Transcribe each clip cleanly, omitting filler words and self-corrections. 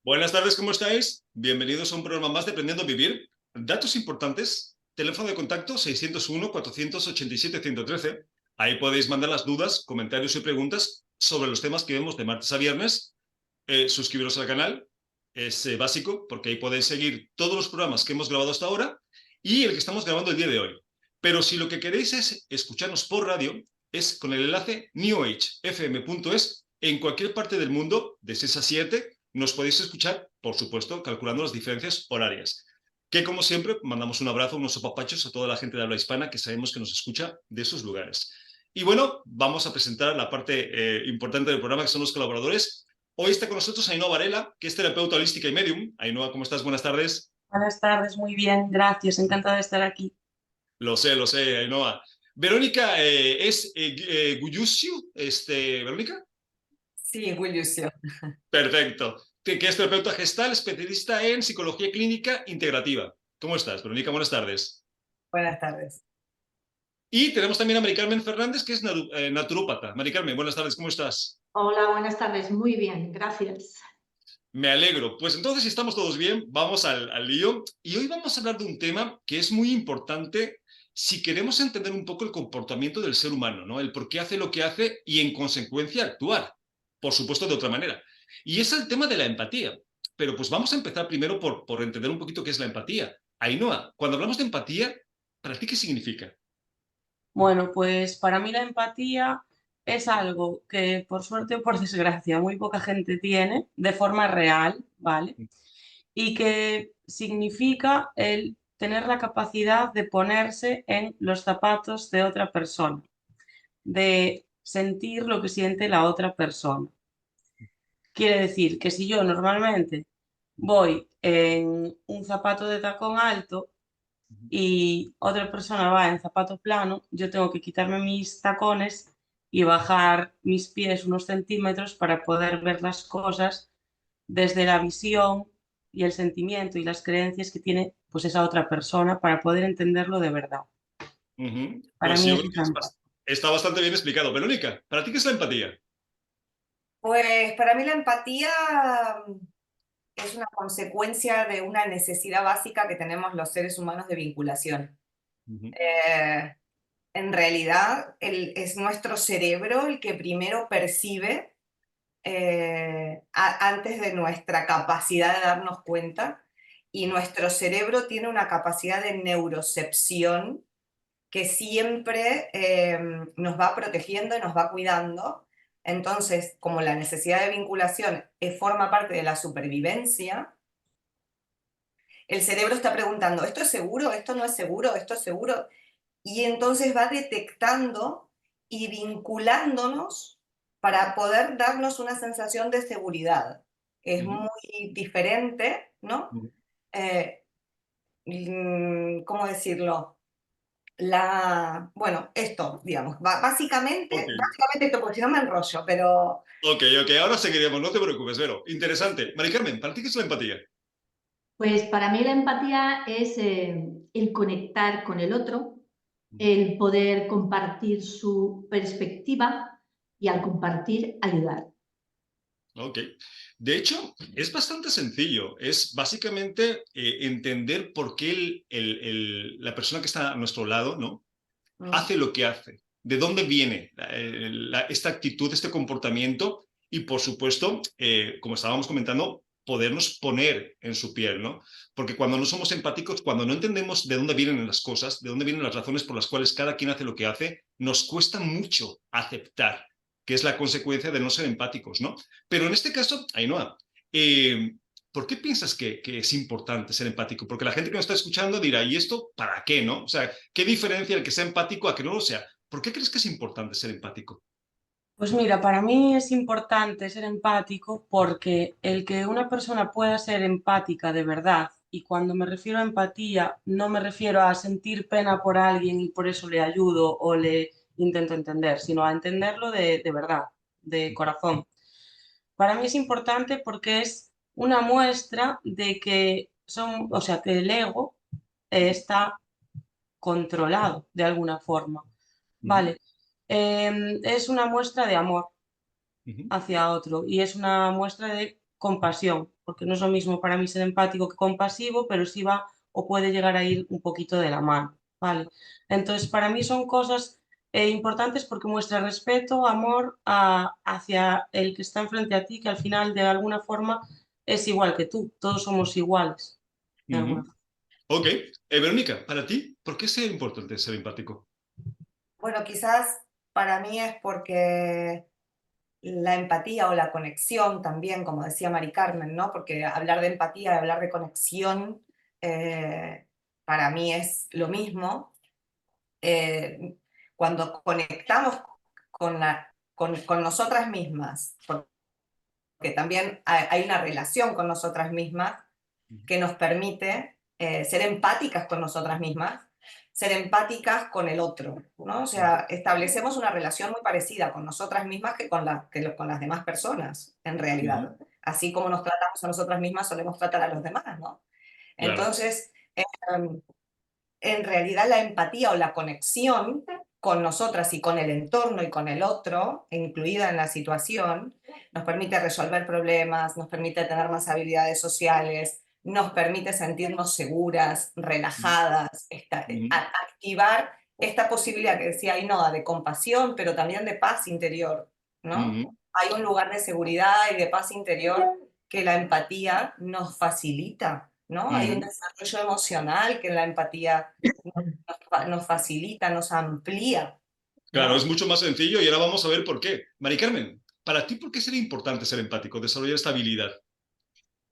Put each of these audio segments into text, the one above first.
Buenas tardes, ¿cómo estáis? Bienvenidos a un programa más de Aprendiendo a Vivir. Datos importantes, teléfono de contacto 601-487-113. Ahí podéis mandar las dudas, comentarios y preguntas sobre los temas que vemos de martes a viernes. Suscribiros al canal, es básico, porque ahí podéis seguir todos los programas que hemos grabado hasta ahora y el que estamos grabando el día de hoy. Pero si lo que queréis es escucharnos por radio, es con el enlace newagefm.es en cualquier parte del mundo, de 6 a 7, nos podéis escuchar, por supuesto, calculando las diferencias horarias. Que como siempre, mandamos un abrazo, unos sopapachos a toda la gente de habla hispana que sabemos que nos escucha de esos lugares. Y bueno, vamos a presentar la parte importante del programa, que son los colaboradores. Hoy está con nosotros Ainhoa Varela, que es terapeuta holística y medium. Ainhoa, ¿cómo estás? Buenas tardes. Buenas tardes, muy bien, gracias, encantada de estar aquí. Lo sé, Ainhoa. Verónica, ¿es Guyusio? ¿Verónica? Sí, Willucio. Perfecto. Que es terapeuta gestal, especialista en psicología clínica integrativa. ¿Cómo estás, Verónica? Buenas tardes. Buenas tardes. Y tenemos también a Mari Carmen Fernández, que es naturópata. Mari Carmen, buenas tardes, ¿cómo estás? Hola, buenas tardes. Muy bien, gracias. Me alegro. Pues entonces, si estamos todos bien, vamos al lío. Y hoy vamos a hablar de un tema que es muy importante si queremos entender un poco el comportamiento del ser humano, ¿no? El por qué hace lo que hace y, en consecuencia, actuar. Por supuesto, de otra manera. Y es el tema de la empatía. Pero pues vamos a empezar primero por entender un poquito qué es la empatía. Ainhoa, cuando hablamos de empatía, ¿para ti qué significa? Bueno, pues para mí la empatía es algo que por suerte o por desgracia muy poca gente tiene de forma real, ¿vale? Y que significa el tener la capacidad de ponerse en los zapatos de otra persona, de sentir lo que siente la otra persona. Quiere decir que si yo normalmente voy en un zapato de tacón alto, y otra persona va en zapato plano, yo tengo que quitarme mis tacones y bajar mis pies unos centímetros para poder ver las cosas desde la visión y el sentimiento y las creencias que tiene pues esa otra persona para poder entenderlo de verdad. Para Pues mí yo eso creo es que la empatía. está bastante bien explicado. Verónica, ¿para ti qué es la empatía? Pues para mí la empatía es una consecuencia de una necesidad básica que tenemos los seres humanos de vinculación. Eh, en realidad es nuestro cerebro el que primero percibe antes de nuestra capacidad de darnos cuenta, y nuestro cerebro tiene una capacidad de neurocepción que siempre nos va protegiendo y nos va cuidando. Entonces, como la necesidad de vinculación forma parte de la supervivencia, el cerebro está preguntando, ¿esto es seguro? ¿Esto no es seguro? ¿Esto es seguro? Y entonces va detectando y vinculándonos para poder darnos una sensación de seguridad. Es muy diferente, ¿no? Eh, ¿Cómo decirlo? Bueno, esto, digamos, Ok, básicamente esto, porque si no me enrollo, pero ok, ahora seguiremos, no te preocupes, Vero. Interesante. Mari Carmen, ¿para ti qué es la empatía? Pues para mí la empatía es el conectar con el otro, el poder compartir su perspectiva y al compartir ayudar. Ok. De hecho, es bastante sencillo. Es básicamente entender por qué la persona que está a nuestro lado, ¿no? Hace lo que hace. ¿De dónde viene esta actitud, este comportamiento? Y por supuesto, como estábamos comentando, podernos poner en su piel, ¿no? Porque cuando no somos empáticos, cuando no entendemos de dónde vienen las cosas, de dónde vienen las razones por las cuales cada quien hace lo que hace, nos cuesta mucho aceptar, que es la consecuencia de no ser empáticos, ¿no? Pero en este caso, Ainhoa, ¿por qué piensas que es importante ser empático? Porque la gente que nos está escuchando dirá, ¿y esto para qué, no? O sea, ¿qué diferencia el que sea empático a que no lo sea? ¿Por qué crees que es importante ser empático? Pues mira, para mí es importante ser empático porque el que una persona pueda ser empática de verdad, y cuando me refiero a empatía, no me refiero a sentir pena por alguien y por eso le ayudo o le intento entender, sino a entenderlo de verdad, de corazón. Para mí es importante porque es una muestra de que o sea, que el ego está controlado de alguna forma. Ujú, Vale. Es una muestra de amor ujú, hacia otro y es una muestra de compasión, porque no es lo mismo para mí ser empático que compasivo, pero sí va o puede llegar a ir un poquito de la mano, ¿vale? Entonces, para mí son cosas importantes porque muestra respeto, amor hacia el que está enfrente a ti, que al final de alguna forma es igual que tú, todos somos iguales. De alguna forma. Ok. Verónica, para ti, ¿por qué es importante ser empático? Bueno, quizás para mí es porque la empatía o la conexión también, como decía Mari Carmen, ¿no? Porque hablar de empatía y hablar de conexión para mí es lo mismo. Cuando conectamos con nosotras mismas, porque también hay una relación con nosotras mismas que nos permite ser empáticas con nosotras mismas, ser empáticas con el otro, ¿no? O sea, establecemos una relación muy parecida con nosotras mismas que con las demás personas, en realidad. Así como nos tratamos a nosotras mismas, solemos tratar a los demás, ¿no? Claro. Entonces, en realidad la empatía o la conexión con nosotras y con el entorno y con el otro, incluida en la situación, nos permite resolver problemas, nos permite tener más habilidades sociales, nos permite sentirnos seguras, relajadas, activar esta posibilidad que decía Ainhoa de compasión, pero también de paz interior, ¿no? Hay un lugar de seguridad y de paz interior que la empatía nos facilita, ¿no? Hay un desarrollo emocional que la empatía nos facilita, nos amplía, Claro, ¿no? es mucho más sencillo y ahora vamos a ver por qué. Mari Carmen, para ti, ¿por qué sería importante ser empático, desarrollar esta habilidad?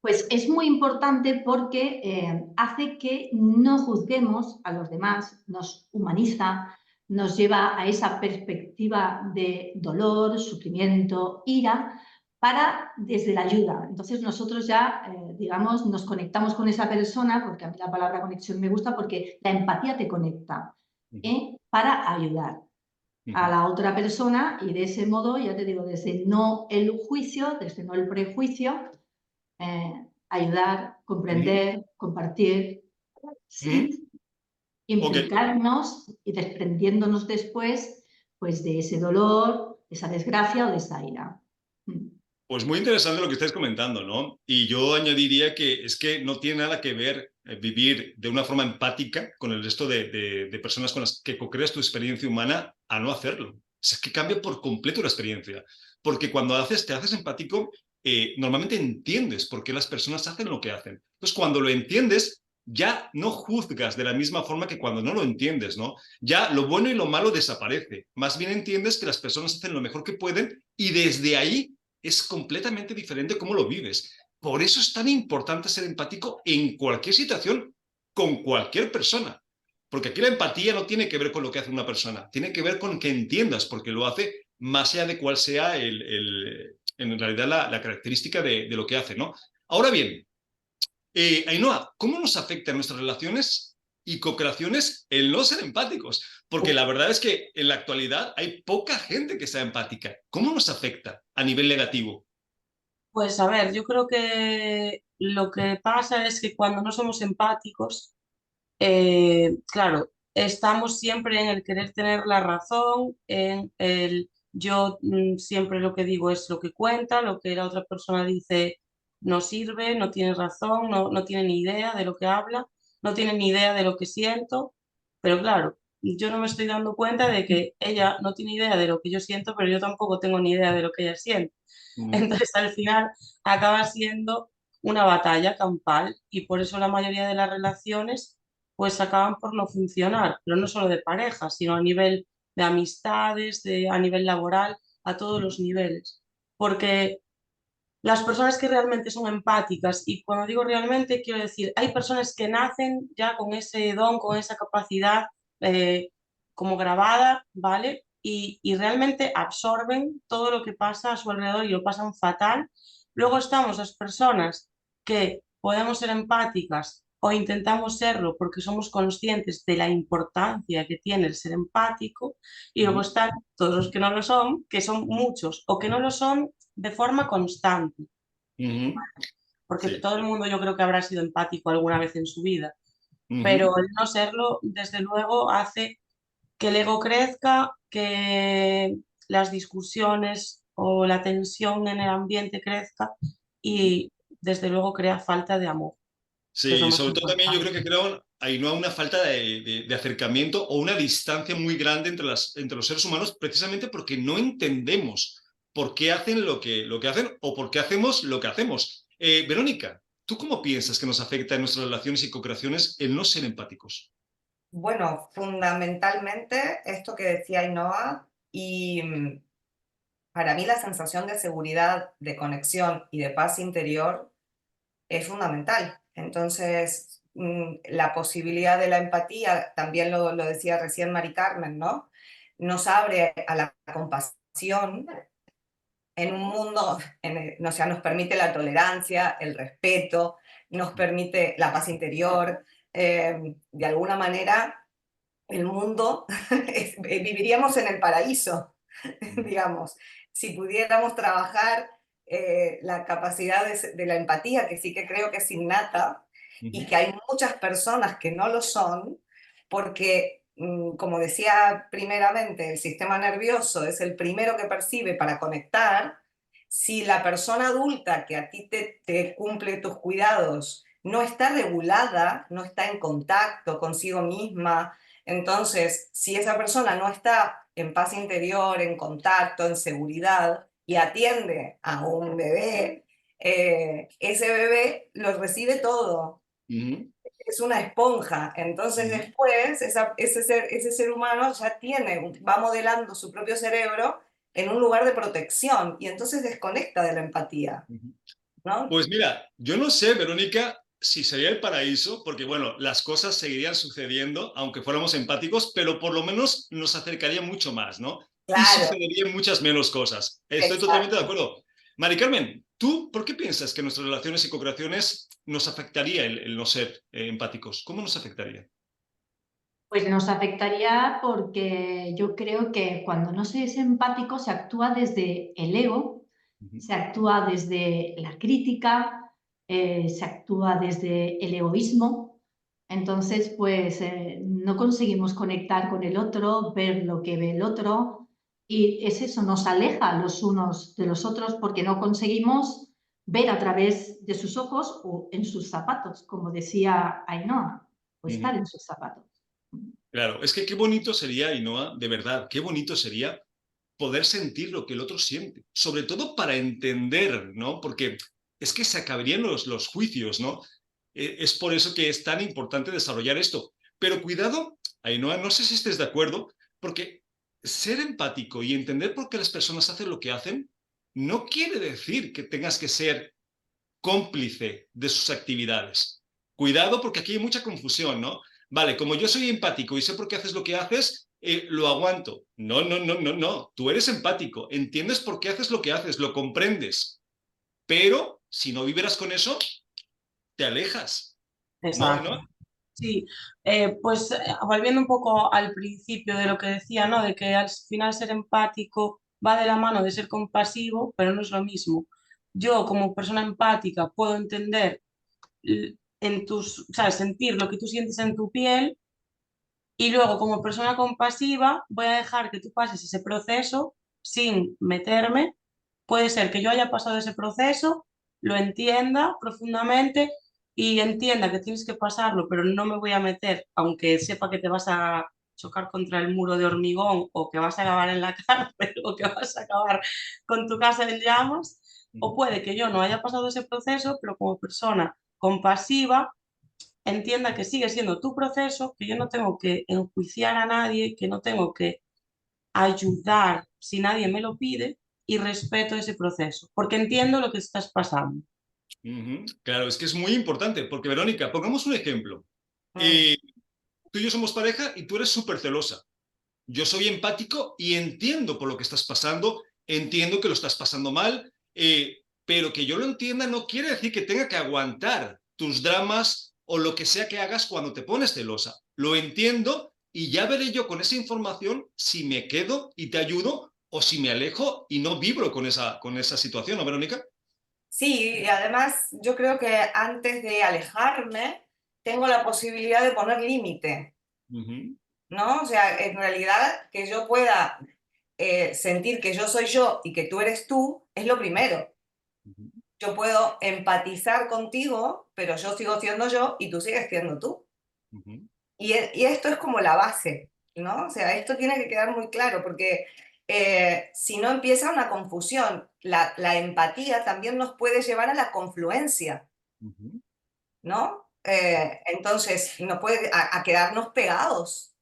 Pues es muy importante porque hace que no juzguemos a los demás, nos humaniza, nos lleva a esa perspectiva de dolor, sufrimiento, ira, para desde la ayuda. Entonces nosotros ya, digamos, nos conectamos con esa persona, porque a mí la palabra conexión me gusta, porque la empatía te conecta, para ayudar a la otra persona y de ese modo, ya te digo, desde no el juicio, desde no el prejuicio, ayudar, comprender, compartir, ¿sí? Ok. Implicarnos y desprendiéndonos después pues, de ese dolor, de esa desgracia o de esa ira. Pues muy interesante lo que estáis comentando, ¿no? Y yo añadiría que es que no tiene nada que ver vivir de una forma empática con el resto de personas con las que co-creas tu experiencia humana a no hacerlo. O sea, es que cambia por completo la experiencia. Porque cuando te haces empático, normalmente entiendes por qué las personas hacen lo que hacen. Entonces, cuando lo entiendes, ya no juzgas de la misma forma que cuando no lo entiendes, ¿no? Ya lo bueno y lo malo desaparece. Más bien entiendes que las personas hacen lo mejor que pueden y desde ahí es completamente diferente cómo lo vives. Por eso es tan importante ser empático en cualquier situación, con cualquier persona. Porque aquí la empatía no tiene que ver con lo que hace una persona, tiene que ver con que entiendas por qué lo hace, más allá de cuál sea en realidad la característica de lo que hace, ¿no? Ahora bien, Ainhoa, ¿cómo nos afecta en nuestras relaciones y co-creaciones el no ser empáticos? Porque la verdad es que en la actualidad hay poca gente que sea empática. ¿Cómo nos afecta a nivel negativo? Pues a ver, yo creo que lo que pasa es que cuando no somos empáticos, claro, estamos siempre en el querer tener la razón, en el yo siempre lo que digo es lo que cuenta, lo que la otra persona dice no sirve, no tiene razón, no tiene ni idea de lo que habla, no tiene ni idea de lo que siento, pero claro, yo no me estoy dando cuenta de que ella no tiene idea de lo que yo siento, pero yo tampoco tengo ni idea de lo que ella siente. Entonces al final acaba siendo una batalla campal y por eso la mayoría de las relaciones pues acaban por no funcionar, pero no solo de pareja, sino a nivel de amistades, a nivel laboral, a todos los niveles. Porque las personas que realmente son empáticas, y cuando digo realmente quiero decir, hay personas que nacen ya con ese don, con esa capacidad como grabada, ¿vale? Y realmente absorben todo lo que pasa a su alrededor y lo pasan fatal. Luego estamos las personas que podemos ser empáticas o intentamos serlo porque somos conscientes de la importancia que tiene el ser empático y luego están todos los que no lo son, que son muchos o que no lo son de forma constante, porque Sí. todo el mundo yo creo que habrá sido empático alguna vez en su vida, pero el no serlo, desde luego, hace que el ego crezca, que las discusiones o la tensión en el ambiente crezca y desde luego crea falta de amor, que es lo Sí, más sobre todo también yo creo que importante. crea ahí no una falta de acercamiento o una distancia muy grande entre los seres humanos, precisamente porque no entendemos por qué hacen lo que hacen o por qué hacemos lo que hacemos. Verónica, ¿tú cómo piensas que nos afecta en nuestras relaciones y co-creaciones el no ser empáticos? Bueno, fundamentalmente esto que decía Ainhoa, y para mí la sensación de seguridad, de conexión y de paz interior es fundamental. Entonces, la posibilidad de la empatía, también lo decía recién Mari Carmen, ¿no? Nos abre a la compasión en un mundo, o sea, nos permite la tolerancia, el respeto, nos permite la paz interior. De alguna manera, el mundo, viviríamos en el paraíso, digamos, si pudiéramos trabajar la capacidad de la empatía, que sí que creo que es innata, y que hay muchas personas que no lo son, porque, como decía primeramente, el sistema nervioso es el primero que percibe para conectar. Si la persona adulta que a ti te cumple tus cuidados no está regulada, no está en contacto consigo misma, entonces, si esa persona no está en paz interior, en contacto, en seguridad y atiende a un bebé, ese bebé lo recibe todo. Es una esponja. Entonces después ese ser humano ya va modelando su propio cerebro en un lugar de protección y entonces desconecta de la empatía, ¿no? Pues mira, yo no sé, Verónica, si sería el paraíso, porque bueno, las cosas seguirían sucediendo, aunque fuéramos empáticos, pero por lo menos nos acercaría mucho más, ¿no? Y Claro, sucederían muchas menos cosas. Estoy totalmente de exacto. acuerdo. Mari Carmen, ¿tú por qué piensas que nuestras relaciones y co-creaciones nos afectaría el no ser empáticos? ¿Cómo nos afectaría? Pues nos afectaría porque yo creo que cuando no se es empático se actúa desde el ego, Ujú, se actúa desde la crítica, se actúa desde el egoísmo. Entonces, pues no conseguimos conectar con el otro, ver lo que ve el otro y es eso, nos aleja los unos de los otros porque no conseguimos ver a través de sus ojos o en sus zapatos, como decía Ainhoa, o estar ujú. en sus zapatos. Claro, es que qué bonito sería, Ainhoa, de verdad, qué bonito sería poder sentir lo que el otro siente, sobre todo para entender, ¿no? Porque es que se acabarían los juicios, ¿no? Es por eso que es tan importante desarrollar esto. Pero cuidado, Ainhoa, no sé si estés de acuerdo, porque ser empático y entender por qué las personas hacen lo que hacen no quiere decir que tengas que ser cómplice de sus actividades. Cuidado porque aquí hay mucha confusión, ¿no? Vale, como yo soy empático y sé por qué haces lo que haces, lo aguanto. No, no, no, no, no. Tú eres empático, entiendes por qué haces lo que haces, lo comprendes. Pero si no vivieras con eso, te alejas. ¿No? Exacto. ¿No? Sí, pues volviendo un poco al principio de lo que decía, ¿no? De que al final ser empático va de la mano de ser compasivo, pero no es lo mismo. Yo como persona empática puedo entender en tus, ¿sabes? Sentir lo que tú sientes en tu piel y luego como persona compasiva voy a dejar que tú pases ese proceso sin meterme. Puede ser que yo haya pasado ese proceso, lo entienda profundamente y entienda que tienes que pasarlo, pero no me voy a meter, aunque sepa que te vas a chocar contra el muro de hormigón o que vas a acabar en la cárcel o que vas a acabar con tu casa en llamas. O puede que yo no haya pasado ese proceso, pero como persona compasiva entienda que sigue siendo tu proceso, que yo no tengo que enjuiciar a nadie, que no tengo que ayudar si nadie me lo pide y respeto ese proceso, porque entiendo lo que estás pasando. Claro, es que es muy importante, porque Verónica, pongamos un ejemplo. Mm. Tú y yo somos pareja y tú eres súper celosa. Yo soy empático y entiendo por lo que estás pasando, entiendo que lo estás pasando mal, pero que yo lo entienda no quiere decir que tenga que aguantar tus dramas o lo que sea que hagas cuando te pones celosa. Lo entiendo y ya veré yo con esa información si me quedo y te ayudo o si me alejo y no vibro con esa situación, ¿no, Verónica? Sí, y además yo creo que antes de alejarme, tengo la posibilidad de poner límite, Uh -huh. ¿no? O sea, en realidad que yo pueda sentir que yo soy yo y que tú eres tú, es lo primero. yo puedo empatizar contigo, pero yo sigo siendo yo y tú sigues siendo tú. Y esto es como la base, ¿no? O sea, esto tiene que quedar muy claro, porque si no empieza una confusión. La empatía también nos puede llevar a la confluencia, ¿no? Entonces, nos puede a quedarnos pegados.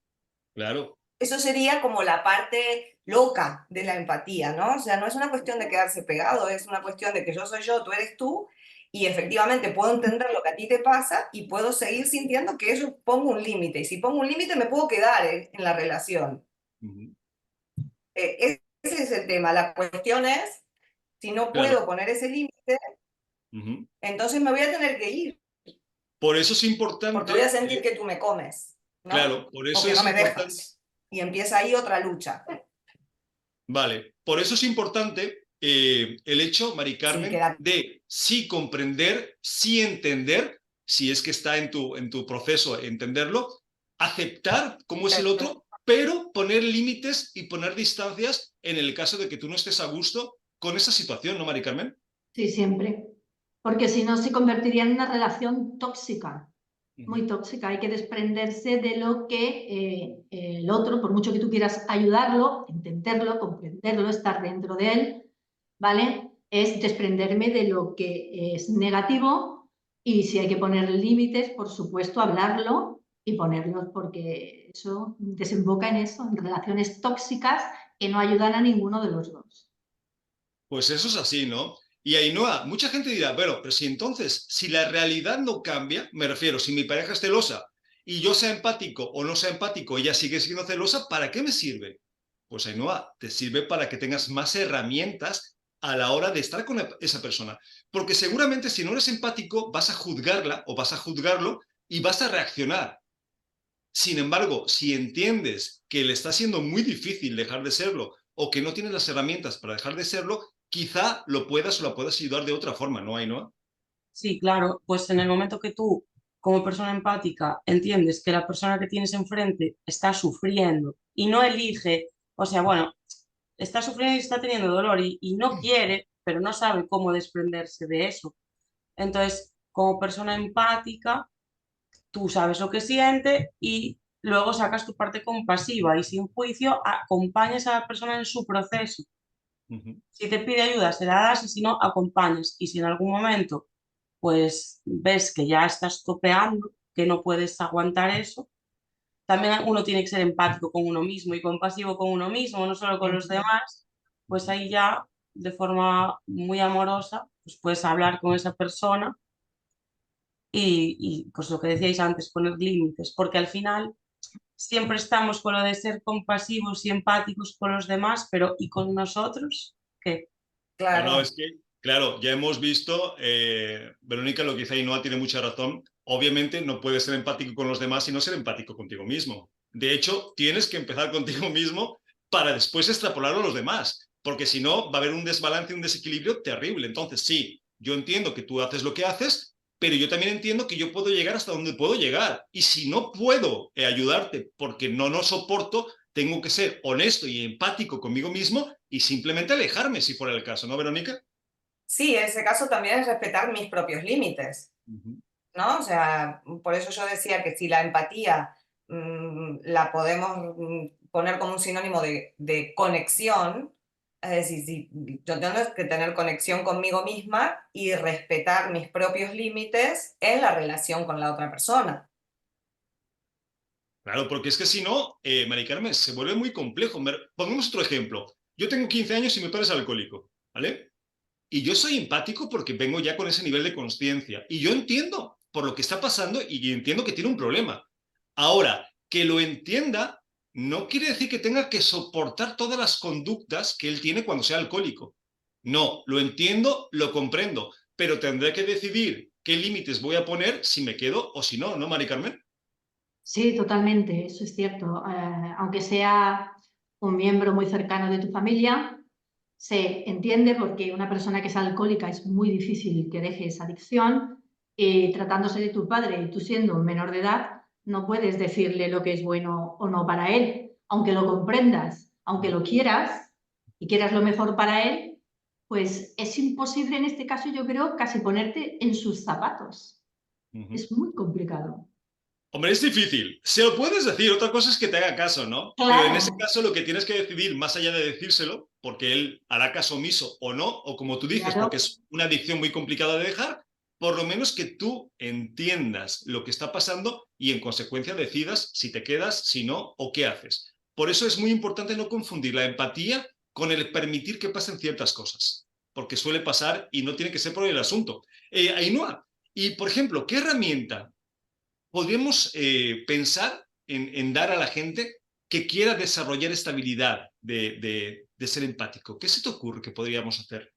Claro. Eso sería como la parte loca de la empatía, ¿no? O sea, no es una cuestión de quedarse pegado, es una cuestión de que yo soy yo, tú eres tú, y efectivamente puedo entender lo que a ti te pasa y puedo seguir sintiendo que eso pongo un límite. Y si pongo un límite me puedo quedar en la relación. Ese es el tema. La cuestión es, si no Claro. puedo poner ese límite, entonces me voy a tener que ir. Por eso es Porque importante... voy a sentir que tú me comes, ¿no? Claro, por O eso que no es me importante... dejas. Y empieza ahí otra lucha. Vale, por eso es importante el hecho, Mari Sí, Carmen, de sí comprender, sí entender, si es que está en tu proceso entenderlo, aceptar cómo es el otro, pero poner límites y poner distancias en el caso de que tú no estés a gusto con esa situación, ¿no, Mari Carmen? Sí, siempre. Porque si no, se convertiría en una relación tóxica, muy tóxica. Hay que desprenderse de lo que el otro, por mucho que tú quieras ayudarlo, entenderlo, comprenderlo, estar dentro de él, ¿vale? Es desprenderme de lo que es negativo, y si hay que poner límites, por supuesto, hablarlo y ponerlos, porque eso desemboca en eso, en relaciones tóxicas que no ayudan a ninguno de los dos. Pues eso es así, ¿no? Y Ainhoa, mucha gente dirá, bueno, pero si entonces, si la realidad no cambia, me refiero, si mi pareja es celosa y yo sea empático o no sea empático, ella sigue siendo celosa, ¿para qué me sirve? Pues Ainhoa, te sirve para que tengas más herramientas a la hora de estar con esa persona. Porque seguramente si no eres empático, vas a juzgarla o vas a juzgarlo y vas a reaccionar. Sin embargo, si entiendes que le está siendo muy difícil dejar de serlo o que no tienes las herramientas para dejar de serlo, quizá lo puedas o la puedas ayudar de otra forma, ¿no, Ainhoa? Sí, claro, pues en el momento que tú, como persona empática, entiendes que la persona que tienes enfrente está sufriendo y no elige, o sea, bueno, está sufriendo y está teniendo dolor y no quiere, pero no sabe cómo desprenderse de eso. Entonces, como persona empática, tú sabes lo que siente y luego sacas tu parte compasiva y sin juicio acompañas a la persona en su proceso. Si te pide ayuda, se la das, y si no, acompañas. Y si en algún momento pues ves que ya estás topeando, que no puedes aguantar eso, también uno tiene que ser empático con uno mismo y compasivo con uno mismo, no solo con los demás, pues ahí ya de forma muy amorosa pues puedes hablar con esa persona y pues lo que decíais antes, poner límites, porque al final siempre estamos con lo de ser compasivos y empáticos con los demás, pero ¿y con nosotros? ¿Qué? No, Claro. es que, claro, ya hemos visto, Verónica, lo que dice Ainhoa tiene mucha razón. Obviamente no puedes ser empático con los demás y no ser empático contigo mismo. De hecho, tienes que empezar contigo mismo para después extrapolarlo a los demás, porque si no va a haber un desbalance, un desequilibrio terrible. Entonces, sí, yo entiendo que tú haces lo que haces, pero yo también entiendo que yo puedo llegar hasta donde puedo llegar. Y si no puedo ayudarte porque no soporto, tengo que ser honesto y empático conmigo mismo y simplemente alejarme si fuera el caso, ¿no, Verónica? Sí, en ese caso también es respetar mis propios límites, ¿no? O sea, por eso yo decía que si la empatía la podemos poner como un sinónimo de conexión, es decir, si yo tengo que tener conexión conmigo misma y respetar mis propios límites en la relación con la otra persona. Claro, porque es que si no, Mari Carmen, se vuelve muy complejo. Pongamos otro ejemplo. Yo tengo 15 años y mi padre es alcohólico, ¿vale? Y yo soy empático porque vengo ya con ese nivel de conciencia. Y yo entiendo por lo que está pasando y entiendo que tiene un problema. Ahora, que lo entienda no quiere decir que tenga que soportar todas las conductas que él tiene cuando sea alcohólico. No, lo entiendo, lo comprendo, pero tendré que decidir qué límites voy a poner si me quedo o si no, ¿no, Mari Carmen? Sí, totalmente, eso es cierto. Aunque sea un miembro muy cercano de tu familia, se entiende, porque una persona que es alcohólica es muy difícil que deje esa adicción, y tratándose de tu padre y tú siendo un menor de edad, no puedes decirle lo que es bueno o no para él, aunque lo comprendas, aunque lo quieras y quieras lo mejor para él, pues es imposible en este caso, yo creo, casi ponerte en sus zapatos. Es muy complicado. Hombre, es difícil. Se lo puedes decir, otra cosa es que te haga caso, ¿no? Claro. Pero en ese caso lo que tienes que decidir, más allá de decírselo, porque él hará caso omiso o no, o como tú dices, Claro. porque es una adicción muy complicada de dejar, por lo menos que tú entiendas lo que está pasando y en consecuencia decidas si te quedas, si no, o qué haces. Por eso es muy importante no confundir la empatía con el permitir que pasen ciertas cosas, porque suele pasar y no tiene que ser por el asunto. Ainhoa, y por ejemplo, ¿qué herramienta podríamos pensar en dar a la gente que quiera desarrollar esta habilidad de ser empático? ¿Qué se te ocurre que podríamos hacer?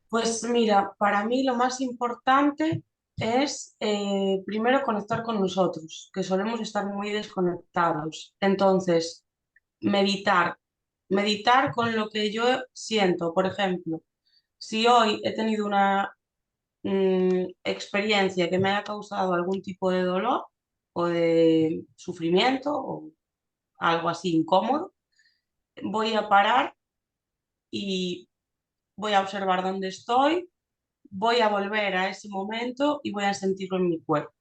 Pues mira, para mí lo más importante es primero conectar con nosotros, que solemos estar muy desconectados. Entonces, meditar, meditar con lo que yo siento. Por ejemplo, si hoy he tenido una experiencia que me haya causado algún tipo de dolor o de sufrimiento o algo así incómodo, voy a parar y voy a observar dónde estoy, voy a volver a ese momento y voy a sentirlo en mi cuerpo.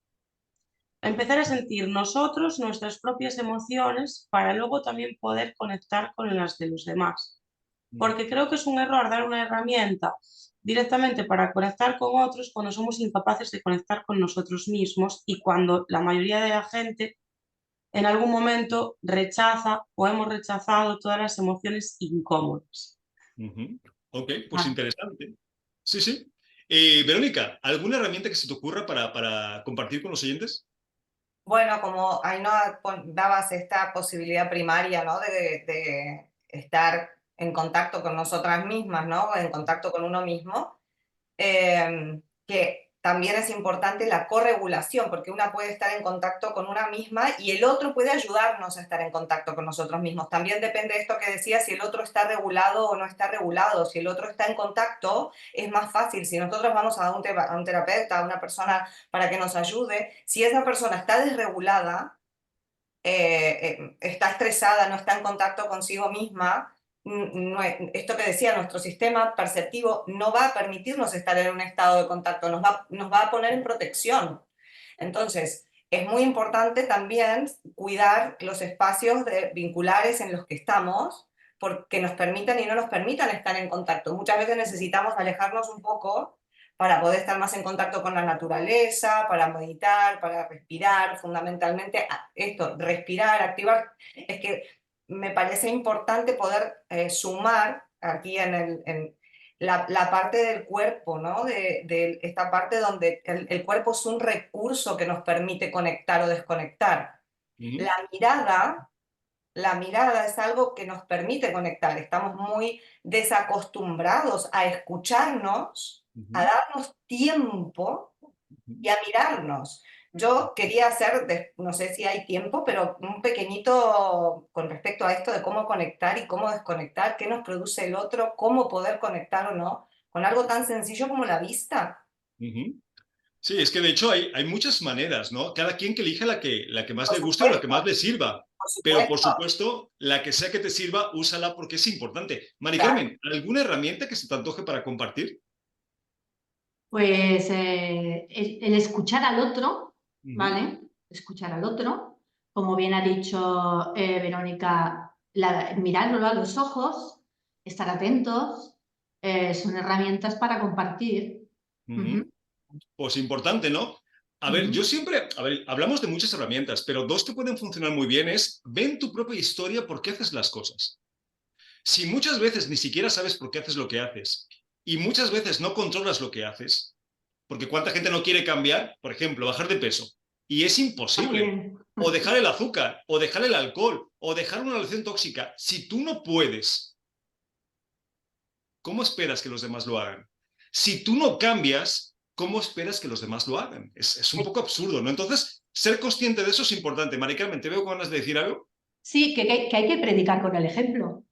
Empezar a sentir nosotros nuestras propias emociones para luego también poder conectar con las de los demás. Porque creo que es un error dar una herramienta directamente para conectar con otros cuando somos incapaces de conectar con nosotros mismos y cuando la mayoría de la gente en algún momento rechaza o hemos rechazado todas las emociones incómodas. Ok, pues interesante. Sí, sí. Verónica, ¿alguna herramienta que se te ocurra para compartir con los oyentes? Bueno, como Ainhoa dabas esta posibilidad primaria, ¿no? de estar en contacto con nosotras mismas, ¿no? En contacto con uno mismo, que también es importante la corregulación, porque una puede estar en contacto con una misma y el otro puede ayudarnos a estar en contacto con nosotros mismos. También depende de esto que decía, si el otro está regulado o no está regulado. Si el otro está en contacto, es más fácil. Si nosotros vamos a un terapeuta, a una persona para que nos ayude, si esa persona está desregulada, está estresada, no está en contacto consigo misma, esto que decía, nuestro sistema perceptivo no va a permitirnos estar en un estado de contacto, nos va a poner en protección. Entonces, es muy importante también cuidar los espacios vinculares en los que estamos, porque nos permitan y no nos permitan estar en contacto. Muchas veces necesitamos alejarnos un poco para poder estar más en contacto con la naturaleza, para meditar, para respirar, fundamentalmente esto, respirar, activar. Es que me parece importante poder sumar aquí en la parte del cuerpo, ¿no? De esta parte donde el cuerpo es un recurso que nos permite conectar o desconectar. La mirada es algo que nos permite conectar. Estamos muy desacostumbrados a escucharnos, a darnos tiempo y a mirarnos. Yo quería hacer, no sé si hay tiempo, pero un pequeñito con respecto a esto de cómo conectar y cómo desconectar, qué nos produce el otro, cómo poder conectar o no, con algo tan sencillo como la vista. Sí, es que de hecho hay muchas maneras, ¿no? Cada quien que elija la que más Por le guste o la que supuesto, más le sirva. Pero por supuesto, la que sea que te sirva, úsala porque es importante. Mari claro. Carmen, ¿alguna herramienta que se te antoje para compartir? Pues el escuchar al otro, ¿vale? Escuchar al otro. Como bien ha dicho Verónica, mirarlo a los ojos, estar atentos, son herramientas para compartir. Pues importante, ¿no? A ver, yo siempre, hablamos de muchas herramientas, pero dos que pueden funcionar muy bien es, ven tu propia historia por qué haces las cosas. Si muchas veces ni siquiera sabes por qué haces lo que haces y muchas veces no controlas lo que haces, porque cuánta gente no quiere cambiar, por ejemplo, bajar de peso, y es imposible, o dejar el azúcar, o dejar el alcohol, o dejar una relación tóxica, si tú no puedes, ¿cómo esperas que los demás lo hagan? Si tú no cambias, ¿cómo esperas que los demás lo hagan? Es un poco absurdo, ¿no? Entonces, ser consciente de eso es importante. Mari Carmen, ¿te veo con ganas de decir algo? Sí, que hay que predicar con el ejemplo.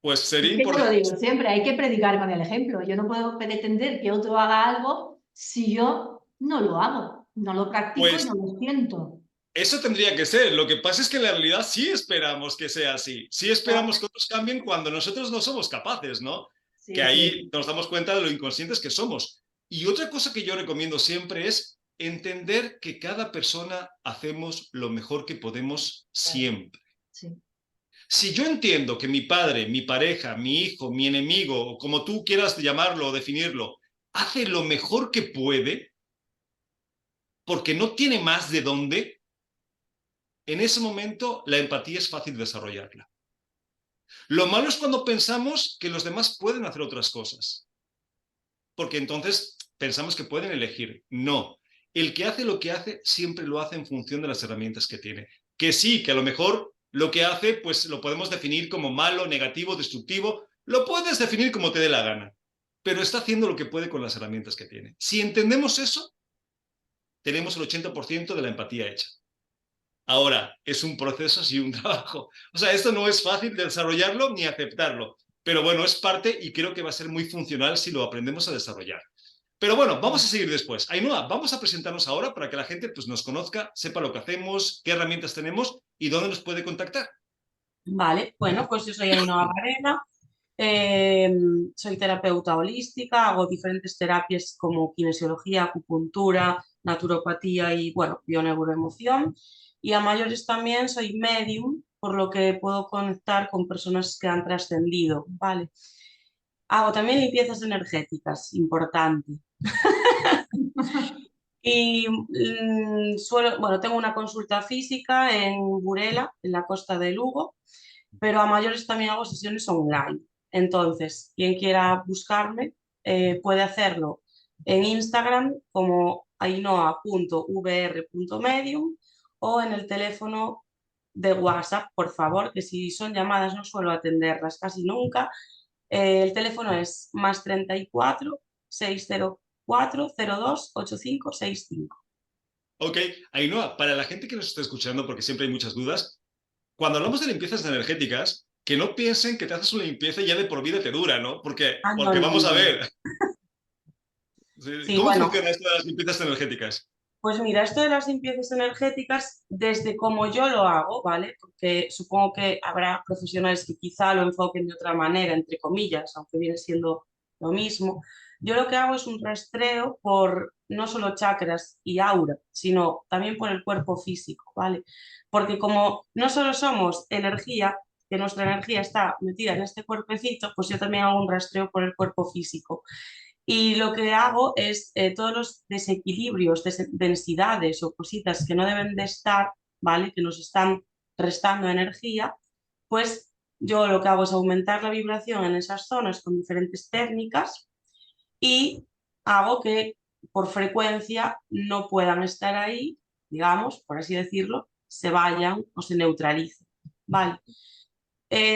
Pues sería Yo lo importante. digo siempre, hay que predicar con el ejemplo. Yo no puedo pretender que otro haga algo si yo no lo hago, no lo practico Pues y no lo siento. eso tendría que ser. Lo que pasa es que en la realidad sí esperamos que sea así. Sí esperamos que otros cambien cuando nosotros no somos capaces, ¿no? Sí, que ahí sí. nos damos cuenta de lo inconscientes que somos. Y otra cosa que yo recomiendo siempre es entender que cada persona hacemos lo mejor que podemos siempre. Sí. Si yo entiendo que mi padre, mi pareja, mi hijo, mi enemigo, o como tú quieras llamarlo o definirlo, hace lo mejor que puede, porque no tiene más de dónde, en ese momento la empatía es fácil desarrollarla. Lo malo es cuando pensamos que los demás pueden hacer otras cosas, porque entonces pensamos que pueden elegir. No, el que hace lo que hace siempre lo hace en función de las herramientas que tiene. Que sí, que a lo mejor lo que hace pues lo podemos definir como malo, negativo, destructivo, lo puedes definir como te dé la gana, pero está haciendo lo que puede con las herramientas que tiene. Si entendemos eso, tenemos el 80% de la empatía hecha. Ahora, es un proceso y un trabajo. O sea, esto no es fácil de desarrollarlo ni aceptarlo, pero bueno, es parte y creo que va a ser muy funcional si lo aprendemos a desarrollar. Pero bueno, vamos a seguir después. Ainhoa, vamos a presentarnos ahora para que la gente pues, nos conozca, sepa lo que hacemos, qué herramientas tenemos y dónde nos puede contactar. Vale, bueno, pues yo soy Ainhoa Varela, soy terapeuta holística, hago diferentes terapias como kinesiología, acupuntura, naturopatía y, bueno, bioneuroemoción. Y a mayores también soy medium, por lo que puedo conectar con personas que han trascendido, ¿vale? Hago también limpiezas energéticas, importante. Y bueno, tengo una consulta física en Burela, en la costa de Lugo, pero a mayores también hago sesiones online. Entonces, quien quiera buscarme puede hacerlo en Instagram como ainhoa.vr.medium o en el teléfono de WhatsApp, por favor, que si son llamadas no suelo atenderlas casi nunca. El teléfono es +34 604 02 8565. Ok, Ainhoa, para la gente que nos está escuchando, porque siempre hay muchas dudas, cuando hablamos de limpiezas energéticas, que no piensen que te haces una limpieza y ya de por vida te dura, ¿no? Ah, no, Porque no, vamos a no. ver, Sí, ¿cómo bueno, funciona esto de las limpiezas energéticas? pues mira, esto de las limpiezas energéticas, desde como yo lo hago, ¿vale? Porque supongo que habrá profesionales que quizá lo enfoquen de otra manera, entre comillas, aunque viene siendo lo mismo. Yo lo que hago es un rastreo por no solo chakras y aura, sino también por el cuerpo físico, ¿vale? Porque como no solo somos energía, que nuestra energía está metida en este cuerpecito, pues yo también hago un rastreo por el cuerpo físico. Y lo que hago es todos los desequilibrios, densidades o cositas que no deben de estar, ¿vale? Que nos están restando energía, pues yo lo que hago es aumentar la vibración en esas zonas con diferentes técnicas y hago que por frecuencia no puedan estar ahí, digamos, por así decirlo, se vayan o se neutralicen, ¿vale?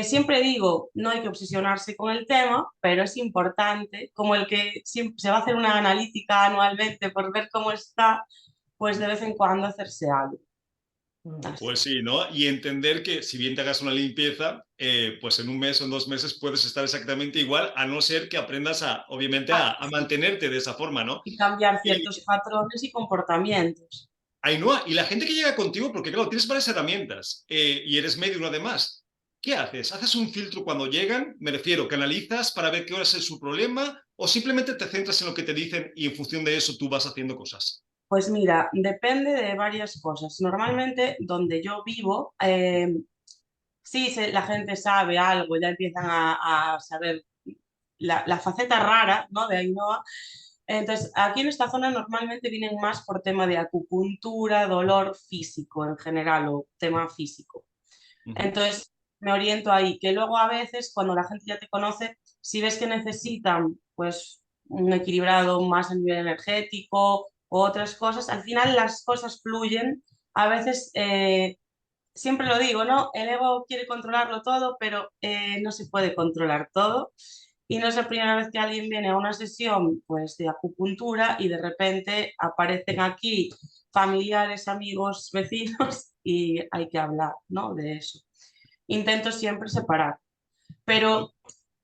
Siempre digo, no hay que obsesionarse con el tema, pero es importante, como el que siempre se va a hacer una analítica anualmente por ver cómo está, pues de vez en cuando hacerse algo. Así. Pues sí, ¿no? Y entender que si bien te hagas una limpieza, pues en un mes o en 2 meses puedes estar exactamente igual, a no ser que aprendas obviamente, Ah, a mantenerte de esa forma, ¿no? y cambiar Y ciertos patrones y comportamientos. Ainhoa, y la gente que llega contigo, porque claro, tienes varias herramientas y eres medium además, ¿qué haces? ¿Haces un filtro cuando llegan? Me refiero, ¿canalizas para ver qué hora es su problema o simplemente te centras en lo que te dicen y en función de eso tú vas haciendo cosas? Pues mira, depende de varias cosas. Normalmente donde yo vivo, sí la gente sabe algo, ya empiezan a saber la faceta rara, ¿no? De Ainhoa. Entonces, aquí en esta zona normalmente vienen más por tema de acupuntura, dolor físico en general o tema físico. Entonces, me oriento ahí, que luego a veces cuando la gente ya te conoce, si ves que necesitan pues un equilibrado más a nivel energético o otras cosas, al final las cosas fluyen. A veces, siempre lo digo, ¿no? El ego quiere controlarlo todo, pero no se puede controlar todo. Y no es la primera vez que alguien viene a una sesión pues, de acupuntura y de repente aparecen aquí familiares, amigos, vecinos y hay que hablar, ¿no? De eso. Intento siempre separar. Pero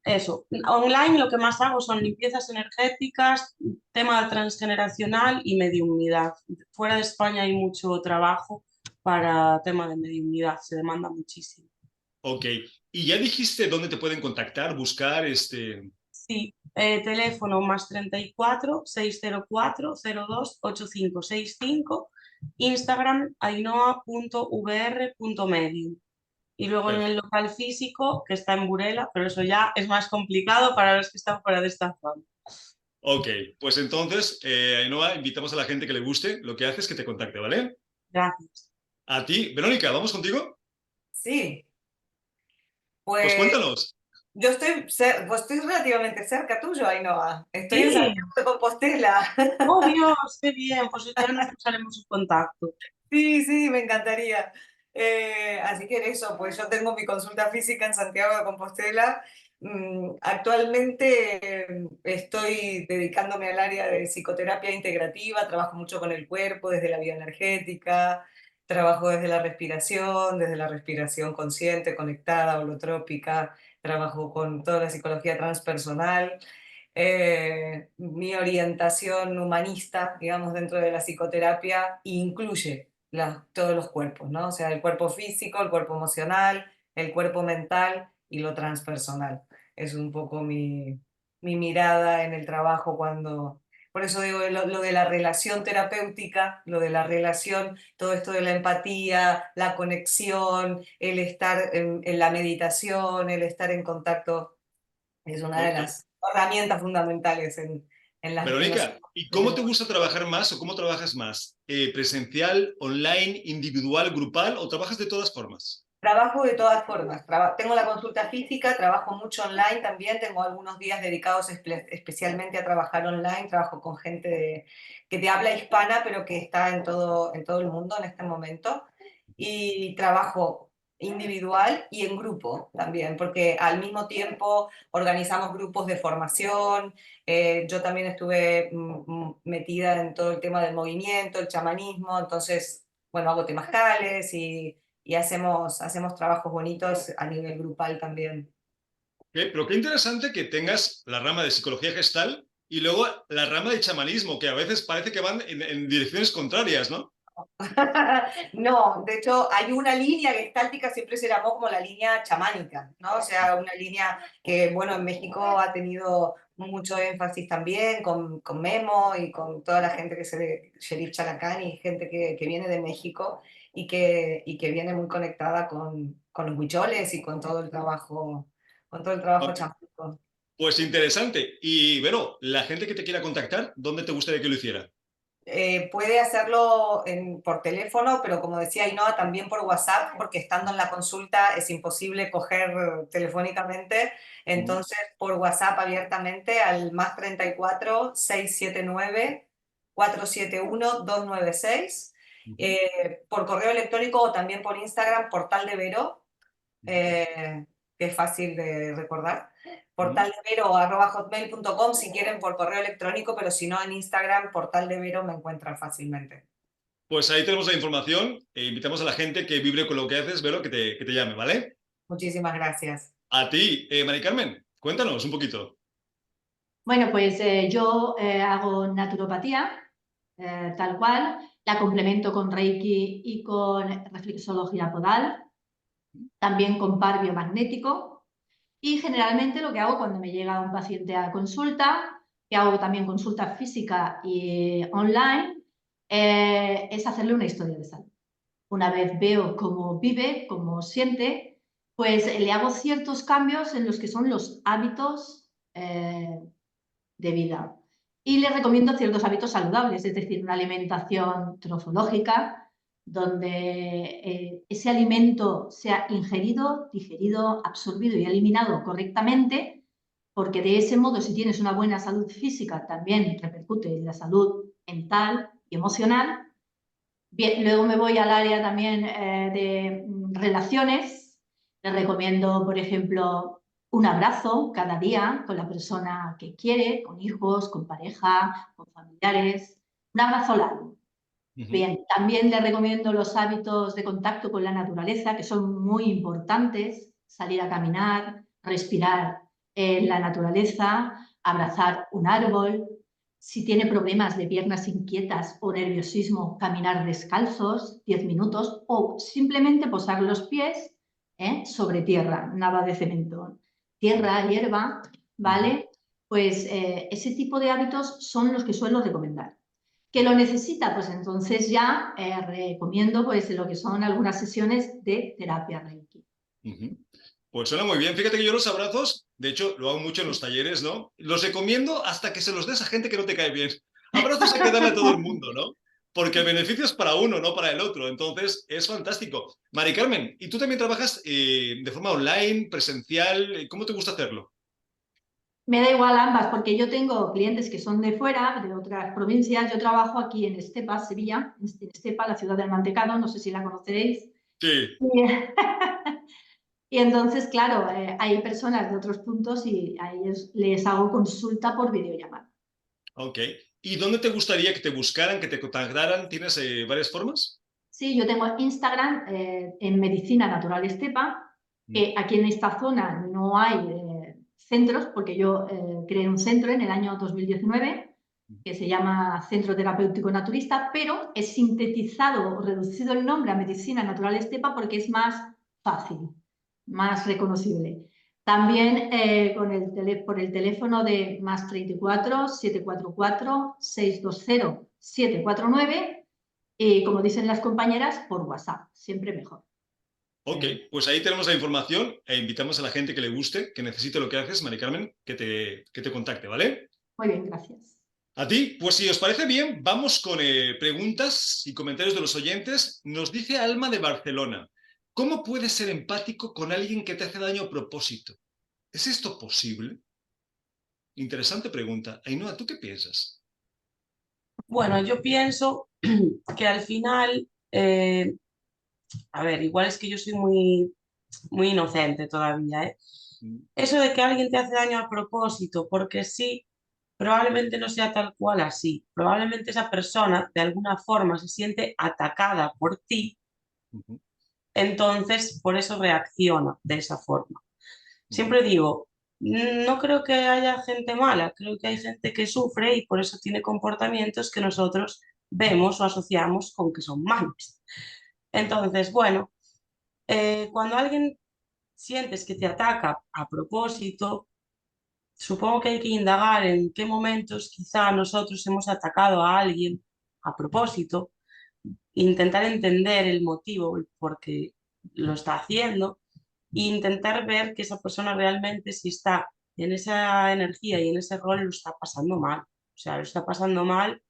eso, online lo que más hago son limpiezas energéticas, tema transgeneracional y mediunidad. Fuera de España hay mucho trabajo para tema de mediunidad, se demanda muchísimo. Ok, y ya dijiste dónde te pueden contactar, buscar, Sí, teléfono más 34 604 02 8565, Instagram ainhoa.vr.medium. Y luego en el local físico, que está en Burela, pero eso ya es más complicado para los que están fuera de esta zona. Ok, pues entonces, Ainhoa, invitamos a la gente que le guste lo que haces que te contacte, ¿vale? Gracias. A ti, Verónica, ¿vamos contigo? Sí, Pues pues cuéntanos. yo estoy relativamente cerca tuyo, Ainhoa. Estoy en Sí, Santiago de Compostela. oh Dios, qué bien, pues ya nos pasaremos en contacto. Sí, sí, me encantaría. Así que eso, pues yo tengo mi consulta física en Santiago de Compostela. Actualmente estoy dedicándome al área de psicoterapia integrativa, trabajo mucho con el cuerpo, desde la bioenergética, trabajo desde la respiración consciente, conectada, holotrópica, trabajo con toda la psicología transpersonal. Mi orientación humanista, digamos, dentro de la psicoterapia incluye todos los cuerpos, ¿no? O sea, el cuerpo físico, el cuerpo emocional, el cuerpo mental y lo transpersonal. Es un poco mi mirada en el trabajo cuando... Por eso digo lo de la relación terapéutica, lo de la relación, todo esto de la empatía, la conexión, el estar en la meditación, el estar en contacto es una de Ok. las herramientas fundamentales en las que nosotros Verónica, ¿y cómo te tenemos. gusta trabajar más o cómo trabajas más? ¿Presencial, online, individual, grupal o trabajas de todas formas? Trabajo de todas formas. Tengo la consulta física, trabajo mucho online también, tengo algunos días dedicados especialmente a trabajar online, trabajo con gente que te habla hispana, pero que está en todo el mundo en este momento. Y trabajo individual y en grupo también, porque al mismo tiempo organizamos grupos de formación. Yo también estuve metida en todo el tema del movimiento, el chamanismo, entonces, bueno, hago temazcales y hacemos trabajos bonitos a nivel grupal también. Pero qué interesante que tengas la rama de psicología gestal y luego la rama de chamanismo, que a veces parece que van en direcciones contrarias, ¿no? No, de hecho hay una línea gestáltica, siempre se llamó como la línea chamánica, ¿no? O sea, una línea que, bueno, en México ha tenido mucho énfasis también con Memo y con toda la gente que se ve, Sherif Chalacán y gente que viene de México y que viene muy conectada con los huicholes y con todo el trabajo Ok, chamánico. pues interesante. Y, Vero, la gente que te quiera contactar, ¿dónde te gustaría que lo hiciera? Puede hacerlo por teléfono, pero como decía Ainhoa, también por WhatsApp, porque estando en la consulta es imposible coger telefónicamente. Entonces, por WhatsApp abiertamente al más 34 679 471 296. Por correo electrónico o también por Instagram, Portal de Vero, que es fácil de recordar. Portaldevero@hotmail.com si quieren por correo electrónico, pero si no en Instagram, Portal de Vero me encuentran fácilmente. Pues ahí tenemos la información e invitamos a la gente que vibre con lo que haces, Vero, que te llame, ¿vale? Muchísimas gracias. A ti, Mari Carmen, cuéntanos un poquito. Bueno, pues yo hago naturopatía, tal cual, la complemento con Reiki y con reflexología podal, también con par biomagnético y generalmente lo que hago cuando me llega un paciente a consulta, que hago también consulta física y online, es hacerle una historia de salud. Una vez veo cómo vive, cómo siente, pues le hago ciertos cambios en los que son los hábitos de vida. Y les recomiendo ciertos hábitos saludables, es decir, una alimentación trofológica, donde ese alimento sea ingerido, digerido, absorbido y eliminado correctamente, porque de ese modo, si tienes una buena salud física, también repercute en la salud mental y emocional. Bien, luego me voy al área también de relaciones. Les recomiendo, por ejemplo, un abrazo cada día con la persona que quiere, con hijos, con pareja, con familiares. Un abrazo largo. Bien, también les recomiendo los hábitos de contacto con la naturaleza, que son muy importantes. Salir a caminar, respirar en la naturaleza, abrazar un árbol. Si tiene problemas de piernas inquietas o nerviosismo, caminar descalzos 10 minutos o simplemente posar los pies sobre tierra, nada de cemento. Tierra, hierba, ¿vale? pues ese tipo de hábitos son los que suelo recomendar. ¿Que lo necesita? Pues entonces ya recomiendo pues, lo que son algunas sesiones de terapia Reiki. Pues suena muy bien. Fíjate que yo los abrazos, de hecho, lo hago mucho en los talleres, ¿no? Los recomiendo hasta que se los des a gente que no te cae bien. Abrazos hay que darle a todo el mundo, ¿no? Porque el beneficio es para uno, no para el otro. Entonces, es fantástico. Mari Carmen, ¿y tú también trabajas de forma online, presencial? ¿Cómo te gusta hacerlo? Me da igual ambas, porque yo tengo clientes que son de fuera, de otras provincias. Yo trabajo aquí en Estepa, Sevilla, en Estepa, la ciudad del mantecado, no sé si la conoceréis. Sí. Y entonces, claro, hay personas de otros puntos y a ellos les hago consulta por videollamada. Ok. ¿Y dónde te gustaría que te buscaran, que te contactaran? ¿Tienes varias formas? Sí, yo tengo Instagram en Medicina Natural Estepa. Aquí en esta zona no hay centros, porque yo creé un centro en el año 2019 que se llama Centro Terapéutico Naturista, pero he sintetizado o reducido el nombre a Medicina Natural Estepa porque es más fácil, más reconocible. También por el teléfono de +34 744 620 749 y, como dicen las compañeras, por WhatsApp, siempre mejor. Ok, pues ahí tenemos la información e invitamos a la gente que le guste, que necesite lo que haces, Mari Carmen, que te contacte, ¿vale? Muy bien, gracias. A ti, pues si os parece bien, vamos con preguntas y comentarios de los oyentes. Nos dice Alma de Barcelona, ¿cómo puedes ser empático con alguien que te hace daño a propósito? ¿Es esto posible? Interesante pregunta. Ainhoa, ¿tú qué piensas? Bueno, yo pienso que al final, a ver, igual es que yo soy muy inocente todavía, ¿eh? Eso de que alguien te hace daño a propósito, porque sí, probablemente no sea tal cual así. Probablemente esa persona de alguna forma se siente atacada por ti, entonces por eso reacciona de esa forma. Siempre digo, no creo que haya gente mala, creo que hay gente que sufre y por eso tiene comportamientos que nosotros vemos o asociamos con que son malos. Entonces, bueno, cuando alguien sientes que te ataca a propósito, supongo que hay que indagar en qué momentos quizá nosotros hemos atacado a alguien a propósito, intentar entender el motivo, el por qué lo está haciendo e intentar ver que esa persona realmente si está en esa energía y en ese rol lo está pasando mal. O sea, lo está pasando mal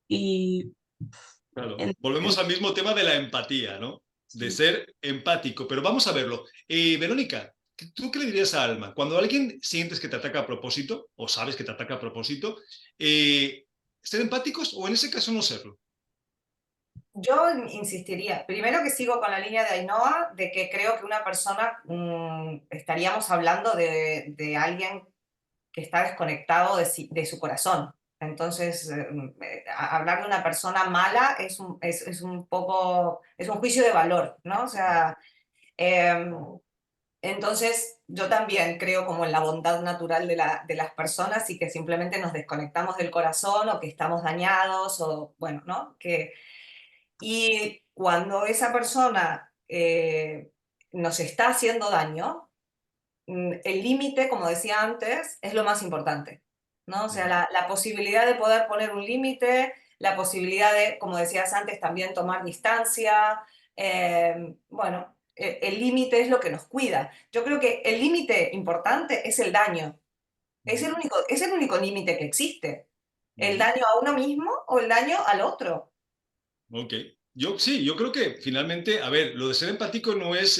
y... Claro, en- volvemos en- al mismo tema de la empatía, ¿no? De sí. ser empático, pero vamos a verlo. Verónica, ¿tú qué le dirías a Alma? Cuando alguien sientes que te ataca a propósito, o sabes que te ataca a propósito, ¿ser empáticos o en ese caso no serlo? Yo insistiría, primero que sigo con la línea de Ainhoa, de que creo que una persona, estaríamos hablando de alguien que está desconectado de su corazón. Entonces, hablar de una persona mala es un poco, es un juicio de valor, ¿no? O sea, entonces yo también creo como en la bondad natural de las personas y que simplemente nos desconectamos del corazón o que estamos dañados o, bueno, ¿no? Y cuando esa persona nos está haciendo daño, el límite, como decía antes, es lo más importante, ¿no? O sea, la posibilidad de poder poner un límite, la posibilidad de, como decías antes, también tomar distancia. Bueno, el límite es lo que nos cuida. Yo creo que el límite importante es el daño. Es el único límite que existe. El daño a uno mismo o el daño al otro. Ok. Yo creo que finalmente, a ver, lo de ser empático no es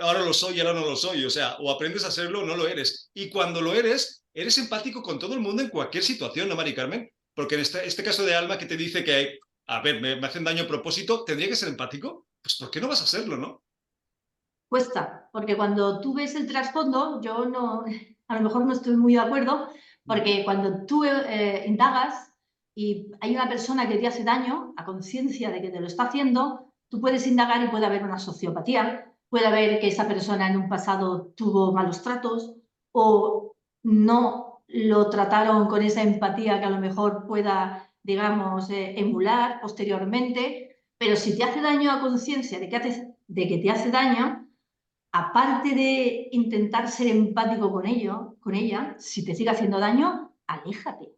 ahora lo soy y ahora no lo soy, o sea, o aprendes a hacerlo o no lo eres. Y cuando lo eres empático con todo el mundo en cualquier situación, ¿no, Mari Carmen? Porque en este caso de Alma que te dice que, a ver, me hacen daño a propósito, ¿tendría que ser empático? Pues ¿por qué no vas a hacerlo, no? Cuesta, porque cuando tú ves el trasfondo, yo no, a lo mejor no estoy muy de acuerdo, porque cuando tú indagas y hay una persona que te hace daño, a conciencia de que te lo está haciendo, tú puedes indagar y puede haber una sociopatía, puede haber que esa persona en un pasado tuvo malos tratos o no lo trataron con esa empatía que a lo mejor pueda, digamos, emular posteriormente, pero si te hace daño a conciencia de que te hace daño, aparte de intentar ser empático con ella, si te sigue haciendo daño, aléjate.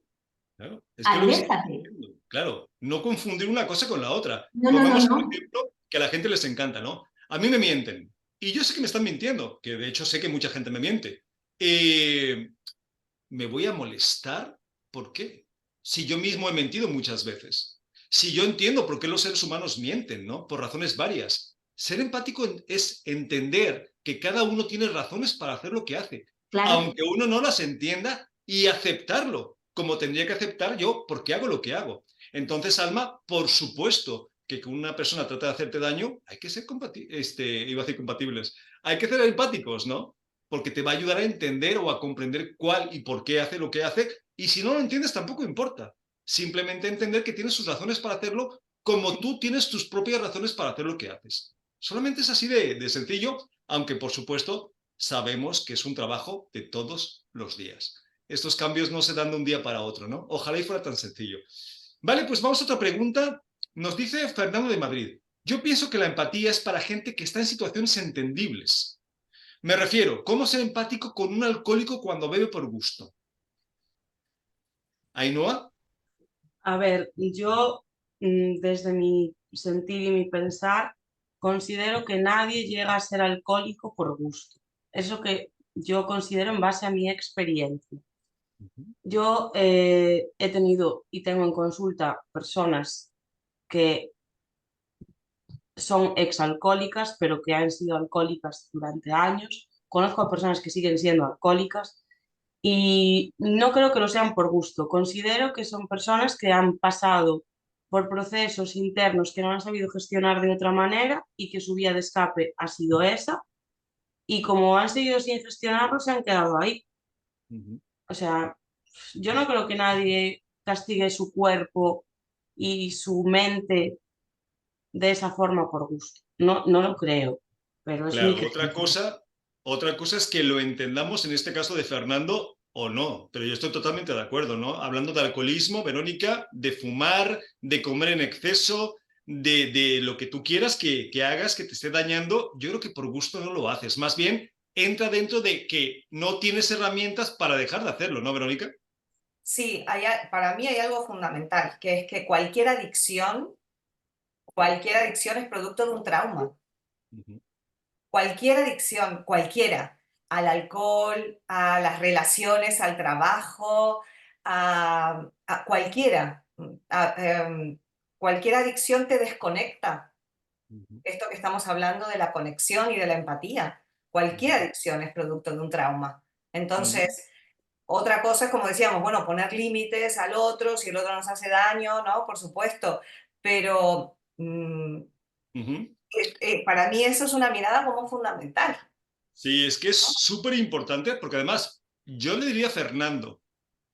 Claro, es que lo que estamos Aléjate. diciendo, claro, no confundir una cosa con la otra. No, no, no, Pongamos un no. ejemplo que a la gente les encanta, ¿no? A mí me mienten. Y yo sé que me están mintiendo, que de hecho sé que mucha gente me miente. ¿Me voy a molestar? ¿Por qué? Si yo mismo he mentido muchas veces. Si yo entiendo por qué los seres humanos mienten, ¿no? Por razones varias. Ser empático es entender que cada uno tiene razones para hacer lo que hace, Claro, aunque uno no las entienda, y aceptarlo, como tendría que aceptar yo porque hago lo que hago. Entonces, Alma, por supuesto que una persona trata de hacerte daño, hay que ser iba a decir compatibles, hay que ser empáticos, ¿no? Porque te va a ayudar a entender o a comprender cuál y por qué hace lo que hace, y si no lo entiendes tampoco importa. Simplemente entender que tiene sus razones para hacerlo, como tú tienes tus propias razones para hacer lo que haces. Solamente es así de sencillo, aunque por supuesto sabemos que es un trabajo de todos los días. Estos cambios no se dan de un día para otro, ¿no? Ojalá y fuera tan sencillo. Vale, pues vamos a otra pregunta. Nos dice Fernando de Madrid. Yo pienso que la empatía es para gente que está en situaciones entendibles. Me refiero, ¿cómo ser empático con un alcohólico cuando bebe por gusto? ¿Ainhoa? A ver, yo desde mi sentir y mi pensar considero que nadie llega a ser alcohólico por gusto. Eso que yo considero en base a mi experiencia. Yo he tenido y tengo en consulta personas que son exalcohólicas, pero que han sido alcohólicas durante años. Conozco a personas que siguen siendo alcohólicas y no creo que lo sean por gusto. Considero que son personas que han pasado por procesos internos que no han sabido gestionar de otra manera y que su vía de escape ha sido esa. Y como han seguido sin gestionarlo, se han quedado ahí. O sea, yo no creo que nadie castigue su cuerpo y su mente de esa forma por gusto. No, no lo creo, pero es mi Claro, creencia. otra cosa es que lo entendamos en este caso de Fernando o no, pero yo estoy totalmente de acuerdo, ¿no? Hablando de alcoholismo, Verónica, de fumar, de comer en exceso, de lo que tú quieras que hagas, que te esté dañando, yo creo que por gusto no lo haces. Más bien, entra dentro de que no tienes herramientas para dejar de hacerlo, ¿no, Verónica? Sí, para mí hay algo fundamental, que es que cualquier adicción es producto de un trauma. Ujú. Cualquier adicción, cualquiera, al alcohol, a las relaciones, al trabajo, a cualquiera. Cualquier adicción te desconecta. Ujú. Esto que estamos hablando de la conexión y de la empatía. Cualquier adicción es producto de un trauma. Ujú. Entonces, otra cosa es, como decíamos, bueno, poner límites al otro, si el otro nos hace daño, ¿no? Por supuesto. Pero Ujú. para mí eso es una mirada como fundamental. Sí, es que es súper importante porque además yo le diría a Fernando,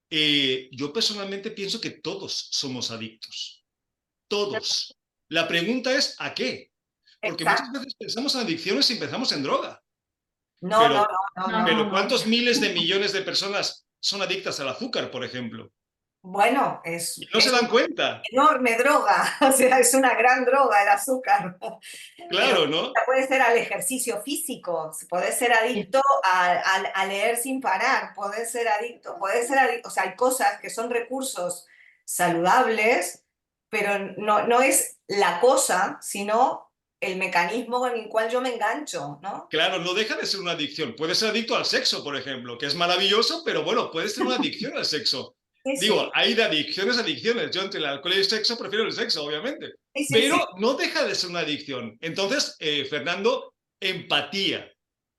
yo personalmente pienso que todos somos adictos, todos. La pregunta es ¿a qué? Porque muchas Exacto. veces pensamos en adicciones y pensamos en droga, No, no, pero, no, no, no, no. no, pero no. ¿cuántos miles de millones de personas son adictas al azúcar, por ejemplo? Bueno, Y no se es dan una cuenta, enorme droga, o sea, es una gran droga el azúcar. Pero claro, ¿no? puede ser al ejercicio físico, podés ser adicto a leer sin parar, podés ser adicto, o sea, hay cosas que son recursos saludables, pero no es la cosa, sino el mecanismo en el cual yo me engancho, ¿no? Claro, no deja de ser una adicción. Puedes ser adicto al sexo, por ejemplo, que es maravilloso, pero bueno, puedes tener una adicción al sexo. Sí, Digo, sí, hay de adicciones a adicciones. Yo entre el alcohol y el sexo prefiero el sexo, obviamente. sí, sí, sí. Pero no deja de ser una adicción. Entonces, Fernando, empatía.